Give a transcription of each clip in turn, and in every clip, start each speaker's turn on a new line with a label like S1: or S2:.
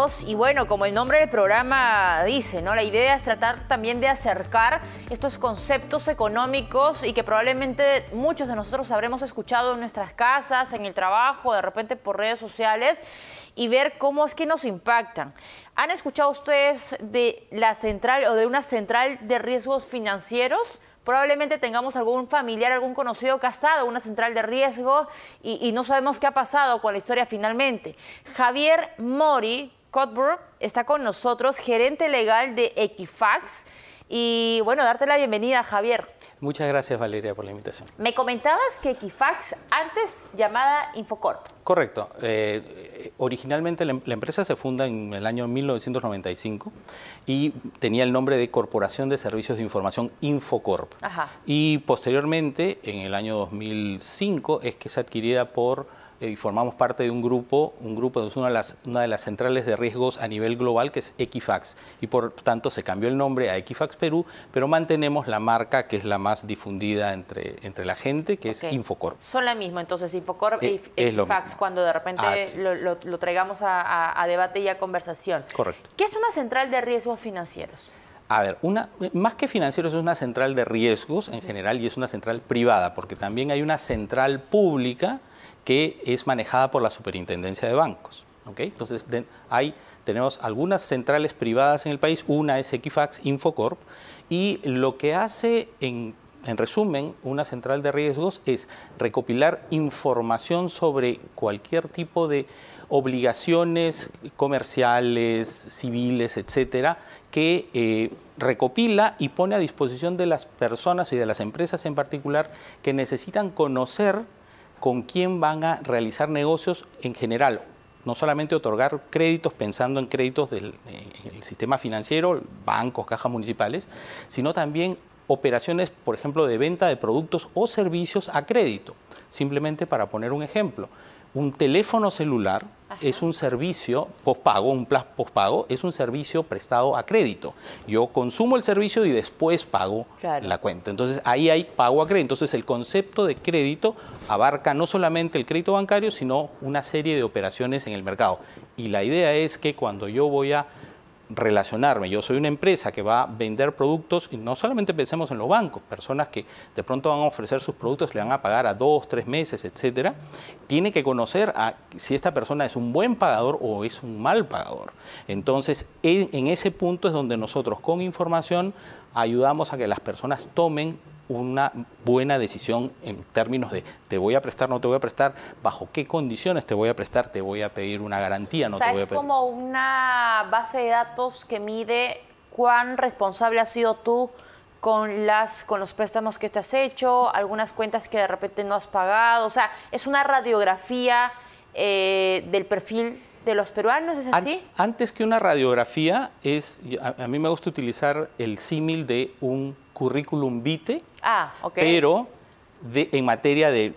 S1: amigos, y bueno, como el nombre del programa dice, ¿no? La idea es tratar también de acercar estos conceptos económicos y que probablemente muchos de nosotros habremos escuchado en nuestras casas, en el trabajo, de repente por redes sociales, y ver cómo es que nos impactan. ¿Han escuchado ustedes de la central o de una central de riesgos financieros? Probablemente tengamos algún familiar, algún conocido que ha estado en una central de riesgo y no sabemos qué ha pasado con la historia finalmente. Javier Mori Cottbrough está con nosotros, gerente legal de Equifax. Y bueno, darte la bienvenida, Javier.
S2: Muchas gracias, Valeria, por la invitación.
S1: Me comentabas que Equifax, antes llamada Infocorp.
S2: Correcto. Originalmente la empresa se funda en el año 1995 y tenía el nombre de Corporación de Servicios de Información Infocorp.
S1: Ajá.
S2: Y posteriormente, en el año 2005, es que es adquirida por... y formamos parte de un grupo de una de las centrales de riesgos a nivel global, que es Equifax, y por tanto se cambió el nombre a Equifax Perú, pero mantenemos la marca que es la más difundida entre la gente, que es Infocorp.
S1: Son la misma, entonces, Infocorp e Equifax, cuando de repente lo traigamos a debate y a conversación.
S2: Correcto.
S1: ¿Qué es una central de riesgos financieros?
S2: A ver, más que financieros, es una central de riesgos en general y es una central privada, porque también hay una central pública que es manejada por la Superintendencia de Bancos. ¿Okay? Entonces, tenemos algunas centrales privadas en el país, una es Equifax, Infocorp, y lo que hace, en resumen, una central de riesgos es recopilar información sobre cualquier tipo de obligaciones comerciales, civiles, etcétera, que recopila y pone a disposición de las personas y de las empresas en particular que necesitan conocer con quién van a realizar negocios en general, no solamente otorgar créditos pensando en créditos del sistema financiero, bancos, cajas municipales, sino también operaciones, por ejemplo, de venta de productos o servicios a crédito. Simplemente para poner un ejemplo, un teléfono celular es un servicio postpago, un plan postpago, es un servicio prestado a crédito. Yo consumo el servicio y después pago la cuenta. Entonces, ahí hay pago a crédito. Entonces, el concepto de crédito abarca no solamente el crédito bancario, sino una serie de operaciones en el mercado. Y la idea es que cuando yo voy a relacionarme, yo soy una empresa que va a vender productos, y no solamente pensemos en los bancos, personas que de pronto van a ofrecer sus productos, le van a pagar a 2, 3 meses, etcétera, tiene que conocer si esta persona es un buen pagador o es un mal pagador. Entonces, en ese punto es donde nosotros con información ayudamos a que las personas tomen una buena decisión en términos de te voy a prestar, no te voy a prestar, bajo qué condiciones te voy a prestar, te voy a pedir una garantía, no te voy a pedir.
S1: Es como una base de datos que mide cuán responsable has sido tú con los préstamos que te has hecho, algunas cuentas que de repente no has pagado, o sea, es una radiografía del perfil de los peruanos, ¿es así?
S2: Antes que una radiografía, a mí me gusta utilizar el símil de un currículum vitae, pero en materia de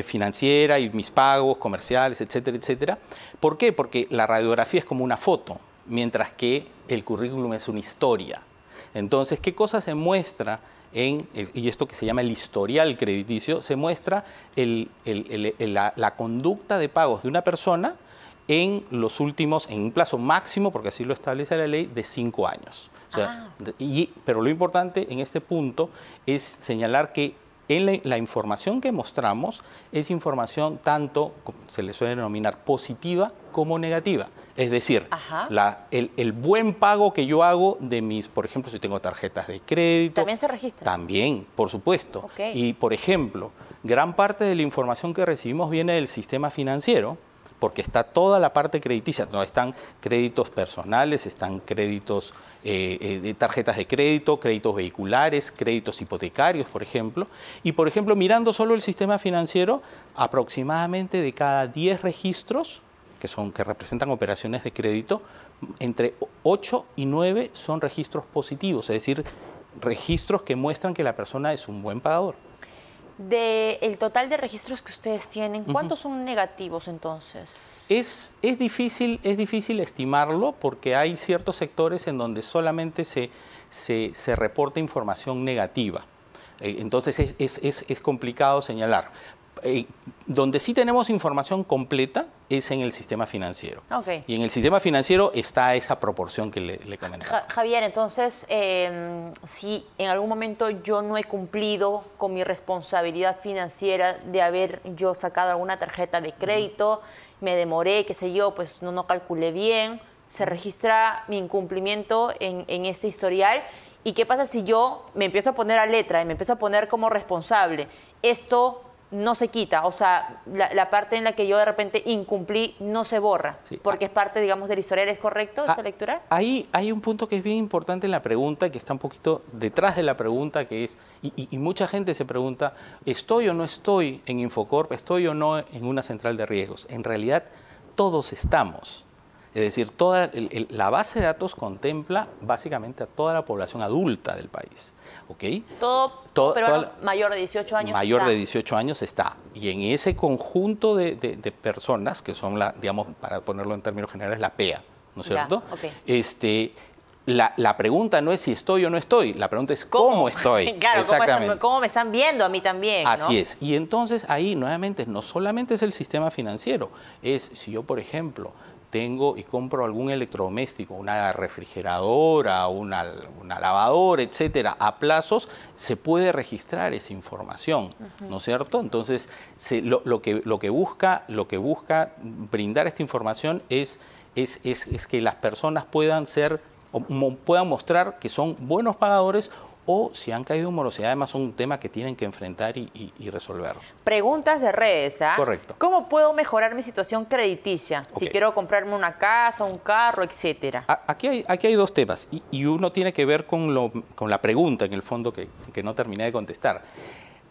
S2: financiera y mis pagos, comerciales, etcétera, etcétera. ¿Por qué? Porque la radiografía es como una foto, mientras que el currículum es una historia. Entonces, ¿qué cosa se muestra y esto que se llama el historial crediticio? Se muestra la conducta de pagos de una persona en un plazo máximo, porque así lo establece la ley, de 5 años. O sea, pero lo importante en este punto es señalar que la información que mostramos es información tanto, como se le suele denominar, positiva como negativa. Es decir, el buen pago que yo hago de por ejemplo, si tengo tarjetas de crédito.
S1: ¿También se registra?
S2: También, por supuesto. Y, por ejemplo, gran parte de la información que recibimos viene del sistema financiero, porque está toda la parte crediticia, no están créditos personales, están créditos de tarjetas de crédito, créditos vehiculares, créditos hipotecarios, por ejemplo. Y, por ejemplo, mirando solo el sistema financiero, aproximadamente de cada 10 registros, que representan operaciones de crédito, entre 8 y 9 son registros positivos, es decir, registros que muestran que la persona es un buen pagador.
S1: Del total de registros que ustedes tienen, ¿cuántos son negativos entonces?
S2: Es difícil estimarlo porque hay ciertos sectores en donde solamente se reporta información negativa. Entonces es complicado señalar. Donde sí tenemos información completa es en el sistema financiero.
S1: Okay.
S2: Y en el sistema financiero está esa proporción que le comentaba.
S1: Javier, entonces, si en algún momento yo no he cumplido con mi responsabilidad financiera de haber yo sacado alguna tarjeta de crédito, me demoré, qué sé yo, pues no calculé bien, se registra mi incumplimiento en este historial. ¿Y qué pasa si yo me empiezo a poner a letra y me empiezo a poner como responsable? Esto no se quita, o sea, la parte en la que yo de repente incumplí no se borra, sí, porque es parte, digamos, del historial. ¿Es correcto esta lectura?
S2: Ahí hay un punto que es bien importante en la pregunta, que está un poquito detrás de la pregunta, que es, y mucha gente se pregunta, ¿estoy o no estoy en Infocorp? ¿Estoy o no en una central de riesgos? En realidad, todos estamos. Es decir, toda la base de datos contempla básicamente a toda la población adulta del país. ¿Okay?
S1: Todo peruano mayor de 18 años
S2: mayor
S1: está.
S2: de 18 años está. Y en ese conjunto de personas, que son, digamos, para ponerlo en términos generales, la PEA, ¿no es cierto?
S1: Okay.
S2: La pregunta no es si estoy o no estoy, la pregunta es cómo estoy.
S1: Claro,
S2: exactamente.
S1: Cómo me están viendo a mí también, ¿no?
S2: Así es. Y entonces ahí, nuevamente, no solamente es el sistema financiero, es si yo, por ejemplo, tengo y compro algún electrodoméstico, una refrigeradora, una lavadora, etcétera, a plazos, se puede registrar esa información, ¿no es cierto? Entonces, lo que busca brindar esta información es que las personas puedan puedan mostrar que son buenos pagadores, o si han caído en morosidad. Además, son un tema que tienen que enfrentar y resolver.
S1: Preguntas de redes, ¿ah?
S2: Correcto.
S1: ¿Cómo puedo mejorar mi situación crediticia? Si quiero comprarme una casa, un carro, etcétera.
S2: Aquí hay dos temas, y uno tiene que ver con la pregunta, en el fondo, que no terminé de contestar.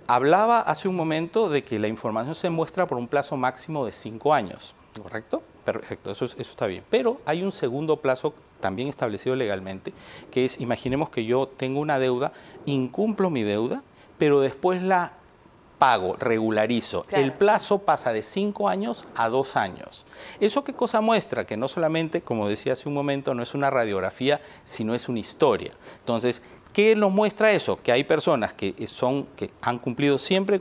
S2: Hablaba hace un momento de que la información se muestra por un plazo máximo de 5 años, ¿correcto? Perfecto, eso está bien. Pero hay un segundo plazo también establecido legalmente, que es, imaginemos que yo tengo una deuda, incumplo mi deuda, pero después la pago, regularizo. Claro. El plazo pasa de 5 años a 2 años. ¿Eso qué cosa muestra? Que no solamente, como decía hace un momento, no es una radiografía, sino es una historia. Entonces, ¿qué nos muestra eso? Que hay personas que han cumplido siempre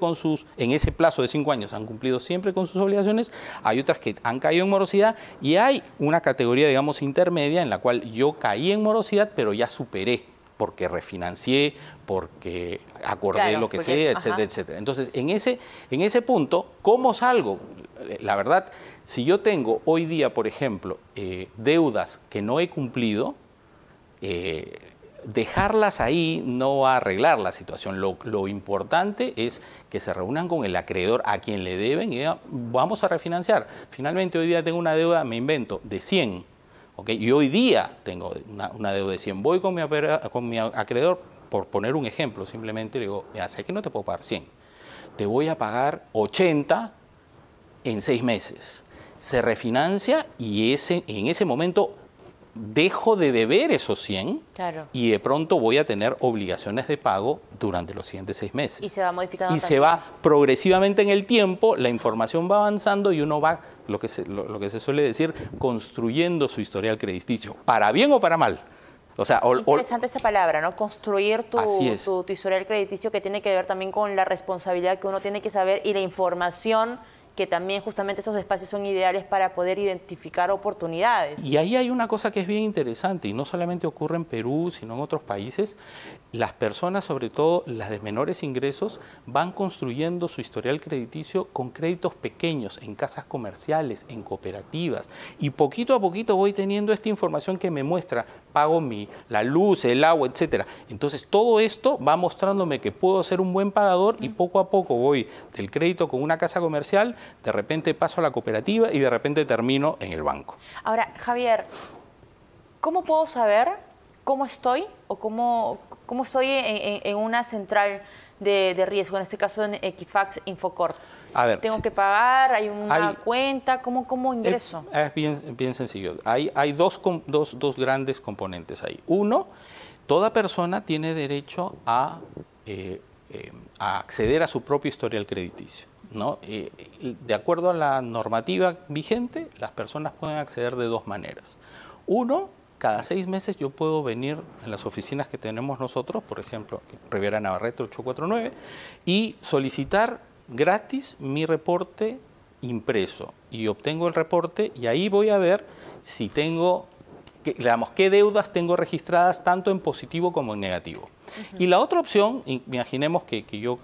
S2: en ese plazo de 5 años, han cumplido siempre con sus obligaciones, hay otras que han caído en morosidad, y hay una categoría, digamos, intermedia, en la cual yo caí en morosidad, pero ya superé, porque refinancié, porque acordé lo que sea, etcétera, etcétera. Entonces, en ese punto, ¿cómo salgo? La verdad, si yo tengo hoy día, por ejemplo, deudas que no he cumplido, dejarlas ahí no va a arreglar la situación. Lo importante es que se reúnan con el acreedor a quien le deben y digan, vamos a refinanciar. Finalmente, hoy día tengo una deuda, me invento, de 100. ¿Okay? Y hoy día tengo una deuda de 100. Voy con mi acreedor, por poner un ejemplo, simplemente le digo, mira, sé que no te puedo pagar 100. Te voy a pagar 80 en 6 meses. Se refinancia y en ese momento dejo de deber esos 100, claro, y de pronto voy a tener obligaciones de pago durante los siguientes 6 meses.
S1: Y se va modificando.
S2: Y se va progresivamente en el tiempo, la información va avanzando y uno va, lo que se suele decir, construyendo su historial crediticio, para bien o para mal. O sea,
S1: interesante esa palabra, ¿no? Construir tu historial crediticio, que tiene que ver también con la responsabilidad que uno tiene que saber y la información, que también justamente estos espacios son ideales para poder identificar oportunidades.
S2: Y ahí hay una cosa que es bien interesante, y no solamente ocurre en Perú, sino en otros países. Las personas, sobre todo las de menores ingresos, van construyendo su historial crediticio con créditos pequeños, en casas comerciales, en cooperativas. Y poquito a poquito voy teniendo esta información que me muestra, pago la luz, el agua, etcétera. Entonces, todo esto va mostrándome que puedo ser un buen pagador, y poco a poco voy del crédito con una casa comercial, de repente paso a la cooperativa y de repente termino en el banco.
S1: Ahora, Javier, ¿cómo puedo saber cómo estoy o cómo estoy en una central de riesgo, en este caso en Equifax Infocorp?
S2: A ver,
S1: ¿tengo que pagar? ¿Hay una cuenta? ¿Cómo ingreso?
S2: Es bien sencillo. Hay dos grandes componentes ahí. Uno, toda persona tiene derecho a acceder a su propio historial crediticio, ¿no? De acuerdo a la normativa vigente, las personas pueden acceder de 2 maneras. Uno, cada 6 meses yo puedo venir en las oficinas que tenemos nosotros, por ejemplo, Riviera Navarrete 849, y solicitar gratis mi reporte impreso y obtengo el reporte y ahí voy a ver si tengo, digamos, qué deudas tengo registradas tanto en positivo como en negativo. Y la otra opción, imaginemos que yo,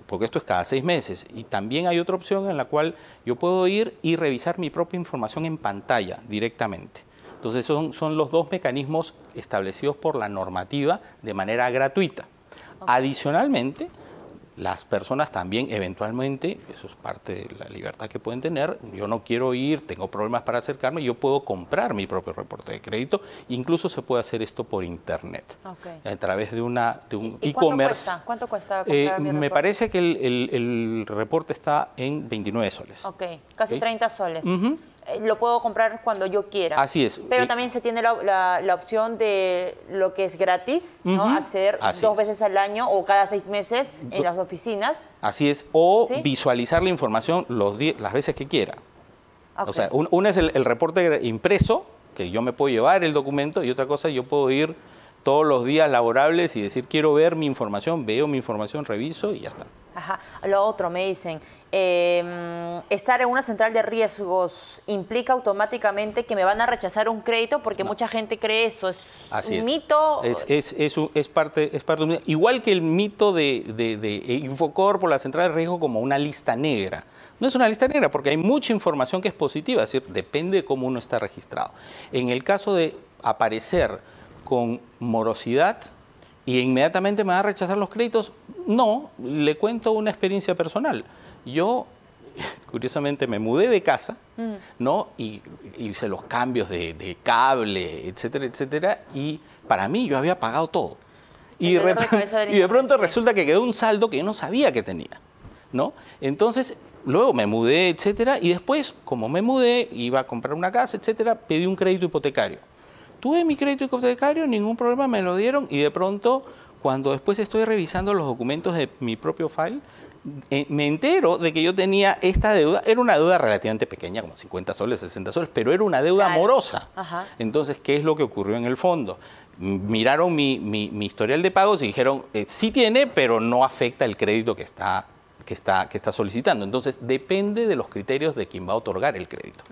S2: porque esto es cada 6 meses, y también hay otra opción en la cual yo puedo ir y revisar mi propia información en pantalla directamente. Entonces son los dos mecanismos establecidos por la normativa de manera gratuita. Adicionalmente, las personas también eventualmente, eso es parte de la libertad que pueden tener, yo no quiero ir, tengo problemas para acercarme, yo puedo comprar mi propio reporte de crédito, incluso se puede hacer esto por internet, a través de un e-commerce.
S1: ¿Cuánto cuesta comprar mi reporte?
S2: Me parece que el reporte está en 29 soles.
S1: Casi 30 soles. Lo puedo comprar cuando yo quiera.
S2: Así es.
S1: Pero también se tiene la opción de lo que es gratis, ¿no? Acceder dos veces al año o cada 6 meses en las oficinas.
S2: Así es. O visualizar la información las veces que quiera. O sea, una es el reporte impreso, que yo me puedo llevar el documento, y otra cosa, yo puedo ir todos los días laborables y decir, quiero ver mi información, veo mi información, reviso y ya está.
S1: Lo otro, me dicen, estar en una central de riesgos implica automáticamente que me van a rechazar un crédito, porque mucha gente cree eso. ¿Es un mito?
S2: Es parte de un mito. Igual que el mito de Infocorp o la central de riesgo como una lista negra. No es una lista negra porque hay mucha información que es positiva, es decir, depende de cómo uno está registrado. En el caso de aparecer con morosidad y inmediatamente me va a rechazar los créditos, no, le cuento una experiencia personal. Yo, curiosamente, me mudé de casa, ¿no? Y hice los cambios de cable, etcétera, etcétera, y para mí yo había pagado todo. Y de pronto resulta que quedó un saldo que yo no sabía que tenía, ¿no? Entonces, luego me mudé, etcétera, y después, como me mudé, iba a comprar una casa, etcétera, pedí un crédito hipotecario. Tuve mi crédito hipotecario, ningún problema, me lo dieron, y de pronto, cuando después estoy revisando los documentos de mi propio file, me entero de que yo tenía esta deuda. Era una deuda relativamente pequeña, como 50 soles, 60 soles, pero era una deuda morosa. Entonces, ¿qué es lo que ocurrió en el fondo? Miraron mi historial de pagos y dijeron, sí tiene, pero no afecta el crédito que está solicitando. Entonces, depende de los criterios de quien va a otorgar el crédito.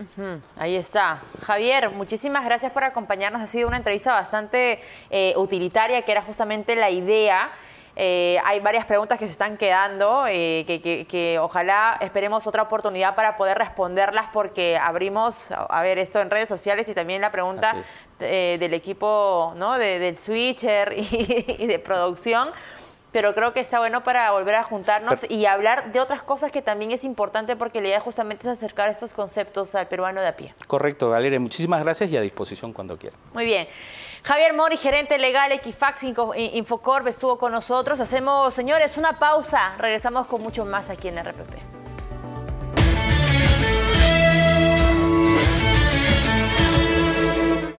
S1: Ahí está. Javier, muchísimas gracias por acompañarnos. Ha sido una entrevista bastante utilitaria, que era justamente la idea. Hay varias preguntas que se están quedando, que ojalá esperemos otra oportunidad para poder responderlas, porque abrimos a ver esto en redes sociales, y también la pregunta del equipo, ¿no? del switcher y de producción. Pero creo que está bueno para volver a juntarnos y hablar de otras cosas, que también es importante, porque la idea justamente es acercar estos conceptos al peruano de a pie.
S2: Correcto, Valeria. Muchísimas gracias y a disposición cuando quiera.
S1: Muy bien. Javier Mori, gerente legal Equifax Infocorp, estuvo con nosotros. Hacemos, señores, una pausa. Regresamos con mucho más aquí en RPP.